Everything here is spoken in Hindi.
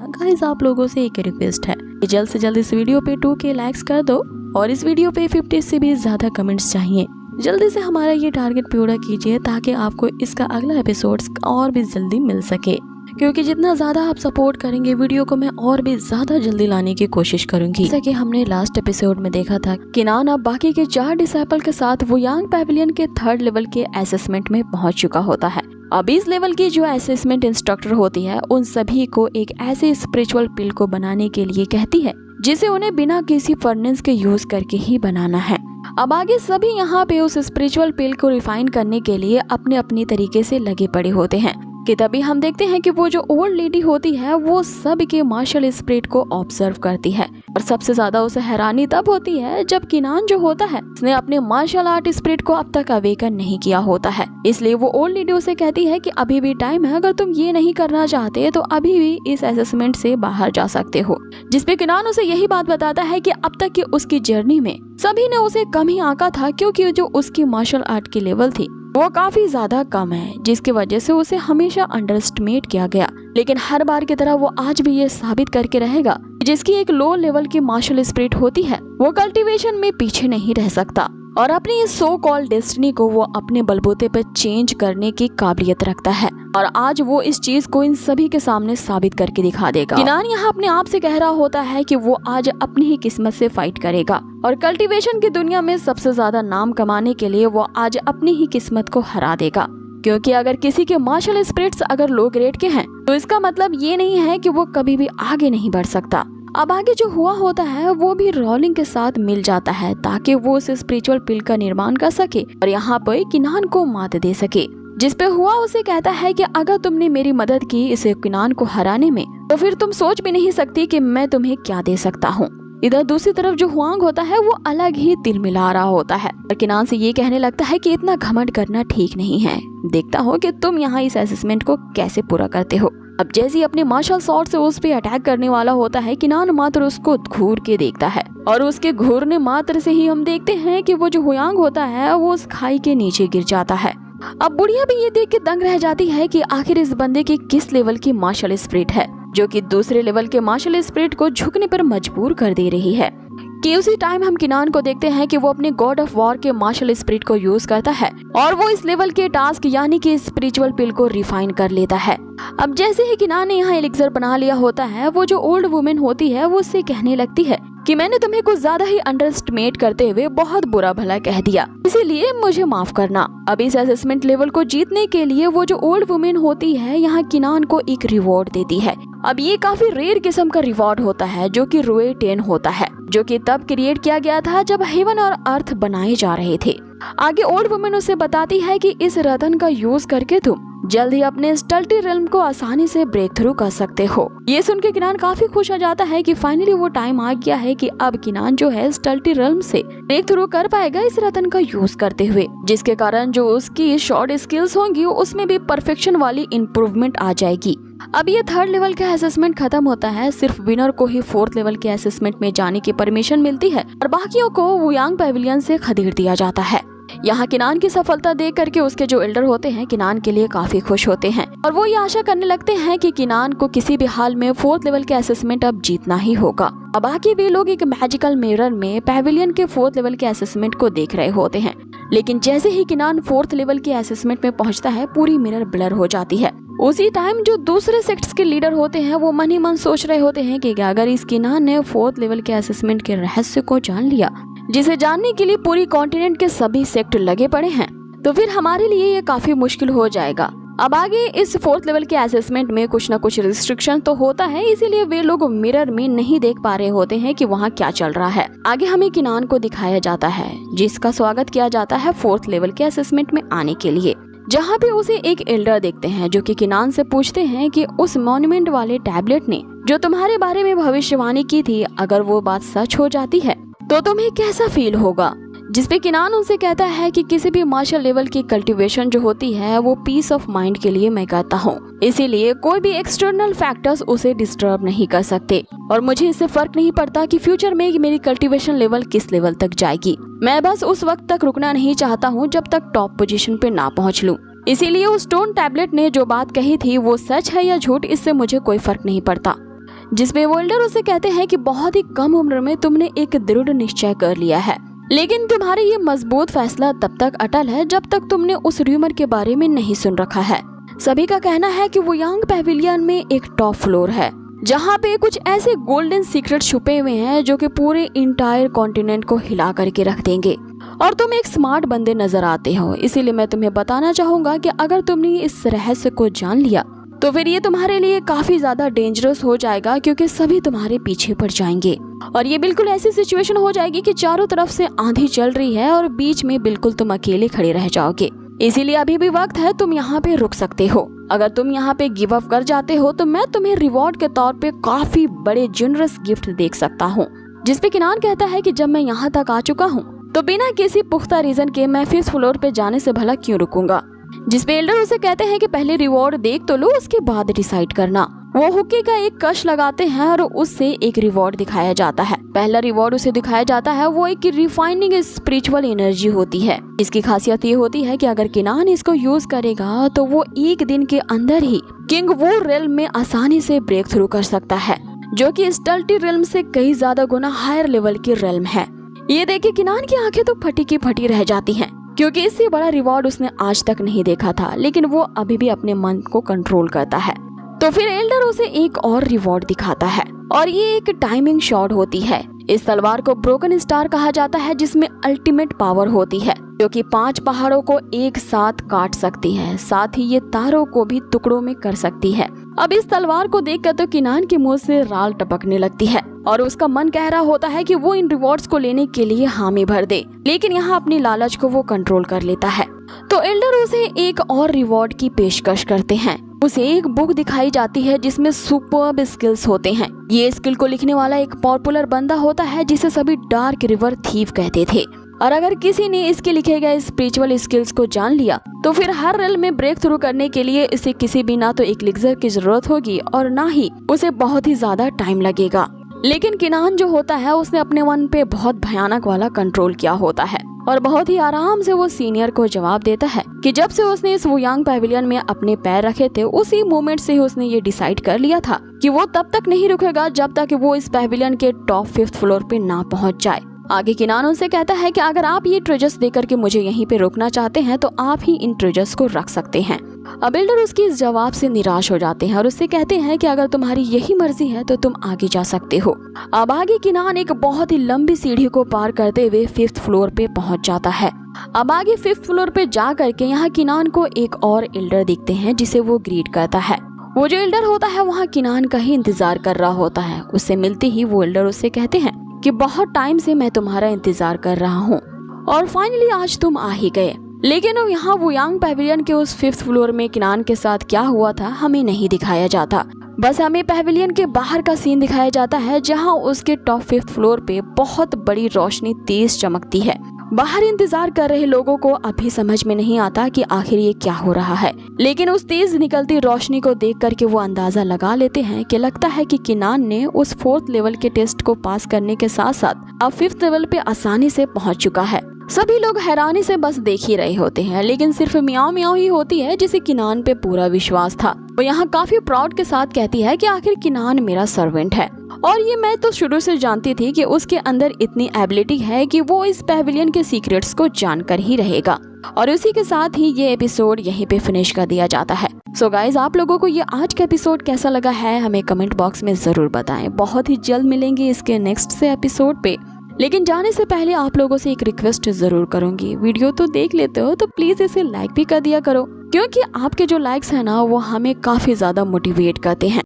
गाइस आप लोगों से एक रिक्वेस्ट है कि जल्द से जल्द इस वीडियो पे 2K लाइक्स कर दो और इस वीडियो पे 50 से भी ज्यादा कमेंट्स चाहिए। जल्दी से हमारा ये टारगेट पूरा कीजिए ताकि आपको इसका अगला एपिसोड और भी जल्दी मिल सके, क्योंकि जितना ज्यादा आप सपोर्ट करेंगे वीडियो को मैं और भी ज्यादा जल्दी लाने की कोशिश करूंगी। जैसा कि हमने लास्ट एपिसोड में देखा था, किनान अब बाकी के 4 डिसाइपल के साथ वुयांग पैविलियन के 3rd लेवल के असेसमेंट में पहुंच चुका होता है। अब इस लेवल की जो असेसमेंट इंस्ट्रक्टर होती है उन सभी को एक ऐसे स्पिरिचुअल पिल को बनाने के लिए कहती है जिसे उन्हें बिना किसी फर्नेस के यूज करके ही बनाना है। अब आगे सभी यहाँ पे उस स्पिरिचुअल पिल को रिफाइन करने के लिए अपने अपनी तरीके से लगे पड़े होते हैं कि तभी हम देखते हैं कि वो जो ओल्ड लेडी होती है वो सब के मार्शल स्पिरिट को ऑब्जर्व करती है और सबसे ज्यादा उसे हैरानी तब होती है जब किनान जो होता है उसने अपने मार्शल आर्ट स्पिरिट को अब तक अवेकन नहीं किया होता है। इसलिए वो ओल्ड लेडी उसे कहती है कि अभी भी टाइम है, अगर तुम ये नहीं करना चाहते तो अभी भी इस असेसमेंट से बाहर जा सकते हो। जिसपे किनान उसे यही बात बताता है कि अब तक की उसकी जर्नी में सभी ने उसे कम ही आंका था, क्योंकि जो उसकी मार्शल आर्ट की लेवल थी वो काफी ज्यादा कम है, जिसकी वजह से उसे हमेशा अंडर एस्टिमेट किया गया। लेकिन हर बार की तरह वो आज भी ये साबित करके रहेगा जिसकी एक लो लेवल की मार्शल स्पिरिट होती है वो कल्टीवेशन में पीछे नहीं रह सकता और अपनी इस सो कॉल्ड डेस्टिनी को वो अपने बलबूते पर चेंज करने की काबिलियत रखता है और आज वो इस चीज को इन सभी के सामने साबित करके दिखा देगा। किनान यहाँ अपने आप से कह रहा होता है कि वो आज अपनी ही किस्मत से फाइट करेगा और कल्टीवेशन की दुनिया में सबसे ज्यादा नाम कमाने के लिए वो आज अपनी ही किस्मत को हरा देगा। क्योंकि अगर किसी के मार्शल स्पिरिट्स अगर लो ग्रेड के हैं तो इसका मतलब ये नहीं है कि वो कभी भी आगे नहीं बढ़ सकता। अब आगे जो हुआ होता है वो भी रोलिंग के साथ मिल जाता है ताकि वो उस स्पिरिचुअल पिल का निर्माण कर सके और यहाँ पर किनान को मात दे सके। जिसपे हुआ उसे कहता है कि अगर तुमने मेरी मदद की इस किनान को हराने में तो फिर तुम सोच भी नहीं सकती कि मैं तुम्हें क्या दे सकता हूँ। इधर दूसरी तरफ जो हुआंग होता है वो अलग ही दिल मिला रहा होता है और किनान से ये कहने लगता है कि इतना घमंड करना ठीक नहीं है, देखता हो कि तुम यहाँ इस असेसमेंट को कैसे पूरा करते हो। अब जैसे ही अपने मार्शल शॉट से उस पे अटैक करने वाला होता है, किनान मात्र उसको घूर के देखता है और उसके घूरने मात्र से ही हम देखते हैं कि वो जो हुयांग होता है वो उस खाई के नीचे गिर जाता है। अब बुढ़िया भी ये देख के दंग रह जाती है कि आखिर इस बंदे की किस लेवल की मार्शल स्पिरिट है जो कि दूसरे लेवल के मार्शल स्पिरिट को झुकने पर मजबूर कर दे रही है। कि उसी टाइम हम किनान को देखते हैं कि वो अपने गॉड ऑफ वॉर के मार्शल स्पिरिट को यूज करता है और वो इस लेवल के टास्क यानी कि स्पिरिचुअल पिल को रिफाइन कर लेता है। अब जैसे ही किनान ने यहाँ एलिक्सर बना लिया होता है वो जो ओल्ड वुमेन होती है वो उससे कहने लगती है कि मैंने तुम्हें कुछ ज्यादा ही अंडर एस्टिमेट करते हुए बहुत बुरा भला कह दिया, इसीलिए मुझे माफ करना। अब इस असेसमेंट लेवल को जीतने के लिए वो जो ओल्ड वुमेन होती है यहाँ किनान को एक रिवॉर्ड देती है। अब ये काफी रेयर किस्म का रिवॉर्ड होता है जो कि रुए 10 होता है, जो कि तब क्रिएट किया गया था जब हेवन और अर्थ बनाए जा रहे थे। आगे ओल्ड वुमेन उसे बताती है कि इस रतन का यूज करके तुम जल्द ही अपने स्टल्टी रिल्म को आसानी से ब्रेक थ्रू कर सकते हो। ये सुन के किनान काफी खुश हो जाता है कि फाइनली वो टाइम आ गया है कि अब किनान जो है स्टल्टी रिल्म से ब्रेक थ्रू कर पाएगा इस रतन का यूज करते हुए, जिसके कारण जो उसकी शॉर्ट स्किल्स होंगी उसमें भी परफेक्शन वाली इम्प्रूवमेंट आ जाएगी। अब ये 3rd लेवल का असेसमेंट खत्म होता है, सिर्फ विनर को ही 4th लेवल के असेसमेंट में जाने की परमिशन मिलती है और बाकियों को वुयांग पैविलियन से खदेड़ दिया जाता है। यहाँ किनान की सफलता देख करके उसके जो एल्डर होते हैं किनान के लिए काफी खुश होते हैं और वो ये आशा करने लगते हैं कि किनान को किसी भी हाल में 4th लेवल के असेसमेंट अब जीतना ही होगा। अब बाकी भी लोग एक मैजिकल मिरर में पैविलियन के 4th लेवल के असेसमेंट को देख रहे होते हैं, लेकिन जैसे ही किनान 4th लेवल के असेसमेंट में पहुंचता है पूरी मिरर ब्लर हो जाती है। उसी टाइम जो दूसरे सेक्ट्स के लीडर होते हैं वो मन ही मन सोच रहे होते हैं कि अगर इस किनान ने 4th लेवल के असेसमेंट के रहस्य को जान लिया जिसे जानने के लिए पूरी कॉन्टिनेंट के सभी सेक्ट लगे पड़े हैं तो फिर हमारे लिए ये काफी मुश्किल हो जाएगा। अब आगे इस 4th लेवल के असेसमेंट में कुछ न कुछ रिस्ट्रिक्शन तो होता है, इसीलिए वे लोग मिरर में नहीं देख पा रहे होते हैं कि वहाँ क्या चल रहा है। आगे हमें किनान को दिखाया जाता है जिसका स्वागत किया जाता है 4th लेवल के असेसमेंट में आने के लिए, जहाँ पे उसे एक एल्डर देखते हैं जो कि किनान से पूछते हैं कि उस मॉन्यूमेंट वाले टैबलेट ने जो तुम्हारे बारे में भविष्यवाणी की थी अगर वो बात सच हो जाती है तो तुम्हें कैसा फील होगा। जिसपे किनान उनसे कहता है कि किसी भी मार्शल लेवल की कल्टीवेशन जो होती है वो पीस ऑफ माइंड के लिए मैं करता हूँ, इसीलिए कोई भी एक्सटर्नल फैक्टर्स उसे डिस्टर्ब नहीं कर सकते और मुझे इससे फर्क नहीं पड़ता कि फ्यूचर में मेरी कल्टीवेशन लेवल किस लेवल तक जाएगी। मैं बस उस वक्त तक रुकना नहीं चाहता हूँ जब तक टॉप पोजीशन पे ना पहुँच लूँ। इसीलिए उस स्टोन टैबलेट ने जो बात कही थी वो सच है या झूठ इससे मुझे कोई फर्क नहीं पड़ता। जिसपे वो एल्डर उसे कहते हैं कि बहुत ही कम उम्र में तुमने एक दृढ़ निश्चय कर लिया है, लेकिन तुम्हारे ये मजबूत फैसला तब तक अटल है जब तक तुमने उस र्यूमर के बारे में नहीं सुन रखा है। सभी का कहना है कि वो यांग पैविलियन में एक टॉप फ्लोर है जहाँ पे कुछ ऐसे गोल्डन सीक्रेट छुपे हुए हैं जो कि पूरे इंटायर कॉन्टिनेंट को हिला करके रख देंगे। और तुम एक स्मार्ट बंदे नजर आते हो, इसीलिए मैं तुम्हें बताना चाहूंगा कि अगर तुमने इस रहस्य को जान लिया तो फिर ये तुम्हारे लिए काफी ज्यादा डेंजरस हो जाएगा, क्योंकि सभी तुम्हारे पीछे पड़ जाएंगे और ये बिल्कुल ऐसी सिचुएशन हो जाएगी कि चारों तरफ से आंधी चल रही है और बीच में बिल्कुल तुम अकेले खड़े रह जाओगे। इसीलिए अभी भी वक्त है, तुम यहाँ पे रुक सकते हो। अगर तुम यहाँ पे गिव अप कर जाते हो तो मैं तुम्हें रिवॉर्ड के तौर पे काफी बड़े जनरस गिफ्ट देख सकता हूँ। जिसपे किनान कहता है कि जब मैं यहाँ तक आ चुका हूँ तो बिना किसी पुख्ता रीजन के मैं 5th फ्लोर पे जाने से भला क्यों रुकूंगा। जिसपे एल्डर उसे कहते हैं कि पहले रिवॉर्ड देख तो लो, उसके बाद डिसाइड करना। वो हुक्के का एक कश लगाते हैं और उससे एक रिवॉर्ड दिखाया जाता है। पहला रिवॉर्ड उसे दिखाया जाता है वो एक रिफाइनिंग स्पिरिचुअल एनर्जी होती है। इसकी खासियत ये होती है कि अगर किनान इसको यूज करेगा तो वो एक दिन के अंदर ही किंग वू रेल्म में आसानी से ब्रेक थ्रू कर सकता है, जो कि स्टल्टी रेल्म से कई ज्यादा गुना हायर लेवल की रेल्म है। ये देखे किनान की आंखें तो फटी की फटी रह जाती हैं, क्योंकि इससे बड़ा रिवॉर्ड उसने आज तक नहीं देखा था, लेकिन वो अभी भी अपने मन को कंट्रोल करता है। तो फिर एल्डर उसे एक और रिवॉर्ड दिखाता है और ये एक टाइमिंग शॉट होती है। इस तलवार को ब्रोकन स्टार कहा जाता है, जिसमें अल्टीमेट पावर होती है जो कि 5 पहाड़ों को एक साथ काट सकती है, साथ ही ये तारों को भी टुकड़ों में कर सकती है। अब इस तलवार को देखकर तो किनान के मुंह से राल टपकने लगती है और उसका मन कह रहा होता है कि वो इन रिवॉर्ड्स को लेने के लिए हामी भर दे, लेकिन यहाँ अपनी लालच को वो कंट्रोल कर लेता है। तो एल्डर उसे एक और रिवॉर्ड की पेशकश करते हैं। उसे एक बुक दिखाई जाती है जिसमें सुपर्ब स्किल्स होते हैं। ये स्किल को लिखने वाला एक पॉपुलर बंदा होता है जिसे सभी डार्क रिवर थीव कहते थे, और अगर किसी ने इसके लिखे गए स्पिरिचुअल स्किल्स को जान लिया तो फिर हर रेल में ब्रेक थ्रू करने के लिए इसे किसी भी ना तो एक एलिक्सर की जरूरत होगी और ना ही उसे बहुत ही ज्यादा टाइम लगेगा। लेकिन किनान जो होता है उसने अपने मन पे बहुत भयानक वाला कंट्रोल किया होता है और बहुत ही आराम से वो सीनियर को जवाब देता है कि जब से उसने इस वुयांग पैविलियन में अपने पैर रखे थे उसी मोमेंट से ही उसने ये डिसाइड कर लिया था कि वो तब तक नहीं रुकेगा जब तक कि वो इस पैविलियन के टॉप 5th फ्लोर पे ना पहुंच जाए। आगे किनान उनसे कहता है कि अगर आप ये ट्रेजर्स देकर के मुझे यहीं पे रोकना चाहते हैं तो आप ही इन ट्रेजर्स को रख सकते हैं। अब एल्डर उसके इस जवाब से निराश हो जाते हैं और उससे कहते हैं कि अगर तुम्हारी यही मर्जी है तो तुम आगे जा सकते हो। अब आगे किनान एक बहुत ही लंबी सीढ़ी को पार करते हुए 5th फ्लोर पे पहुंच जाता है। अब आगे 5th फ्लोर पे जा करके यहाँ किनान को एक और एल्डर दिखते हैं जिसे वो ग्रीट करता है। वो जो एल्डर होता है वहाँ किनान का ही इंतजार कर रहा होता है। उससे मिलते ही वो एल्डर उससे कहते हैं कि बहुत टाइम से मैं तुम्हारा इंतजार कर रहा हूँ और फाइनली आज तुम आ ही गए। लेकिन यहाँ वुयांग पैविलियन के उस 5th फ्लोर में किनान के साथ क्या हुआ था हमें नहीं दिखाया जाता, बस हमें पैविलियन के बाहर का सीन दिखाया जाता है जहाँ उसके टॉप 5th फ्लोर पे बहुत बड़ी रोशनी तेज चमकती है। बाहर इंतजार कर रहे लोगों को अभी समझ में नहीं आता कि आखिर ये क्या हो रहा है, लेकिन उस तेज निकलती रोशनी को देख करके वो अंदाजा लगा लेते हैं कि लगता है कि किनान ने उस 4th लेवल के टेस्ट को पास करने के साथ साथ अब 5th लेवल पे आसानी से पहुंच चुका है। सभी लोग हैरानी से बस देख ही रहे होते हैं, लेकिन सिर्फ मियाओ मियाओ ही होती है जिसे किनान पे पूरा विश्वास था। वो यहाँ काफी प्राउड के साथ कहती है कि आखिर किनान मेरा सर्वेंट है और ये मैं तो शुरू से जानती थी कि उसके अंदर इतनी एबिलिटी है कि वो इस पैविलियन के सीक्रेट्स को जानकर ही रहेगा। और उसी के साथ ही ये एपिसोड यहीं पे फिनिश कर दिया जाता है। सो गाइज, आप लोगों को ये आज का एपिसोड कैसा लगा है हमें कमेंट बॉक्स में जरूर बताएं। बहुत ही जल्द मिलेंगे इसके नेक्स्ट से एपिसोड पे, लेकिन जाने से पहले आप लोगों से एक रिक्वेस्ट जरूर करूंगी। वीडियो तो देख लेते हो तो प्लीज इसे लाइक भी कर दिया करो, क्योंकि आपके जो लाइक्स है ना वो हमें काफी ज्यादा मोटिवेट करते हैं।